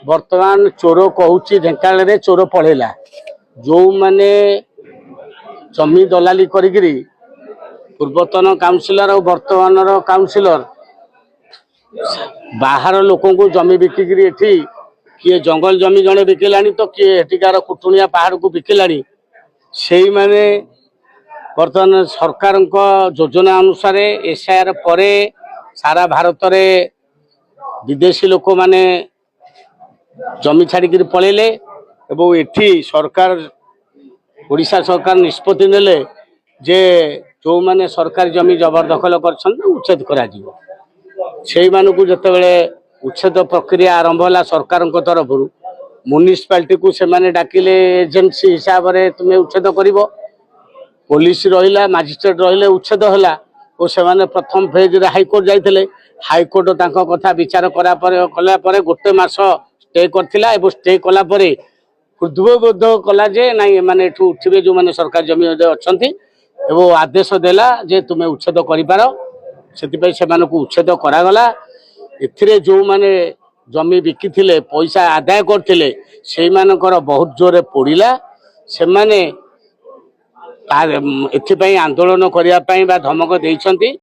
बर्तमान चोर कहूँ ढेंकानाल चोर पढ़ेला जो माने जमी दलाली करी पूर्वतन काउंसिलर और वर्तमान काउंसिलर बाहर लोक जमी बिकिकी एठी किए जंगल जमी जड़े बिकिला तो किए एठिकार कुटुणिया पहाड़ को बिकिला से माने बर्तमान सरकार योजना अनुसार एसआईआर पर सारा भारत में विदेशी लोक माने जमी छाड़ी पलैले एवं एठी सरकार ओडिशा सरकार निष्पत्ति नेले जे जो माने सरकारी जमी जबरदखल कर उच्छेद करा से जिते उच्छेद प्रक्रिया आरंभ है सरकार तरफ म्युनिसिपालिटी को से डाकिले एजेंसी हिसाब से तुम्हें उच्छेद कर पुलिस रहा मजिस्ट्रेट रही उच्छेद है और से प्रथम फेज हाइकोर्ट जाते हाइकोर्ट कथा विचार कला गोटे मास स्टे करथिला एवं स्टे कलापर हृदयबोध कला जे नाई माने उठे जो मैंने सरकार जमी अच्छा आदेश देला जे तुम्हें उच्छेद कर उच्छेद करागला ए जो मैंने जमी बिकी पैसा आदाय करते से बहुत जोरे पड़ा से माने आंदोलन करने धमक देइछंती।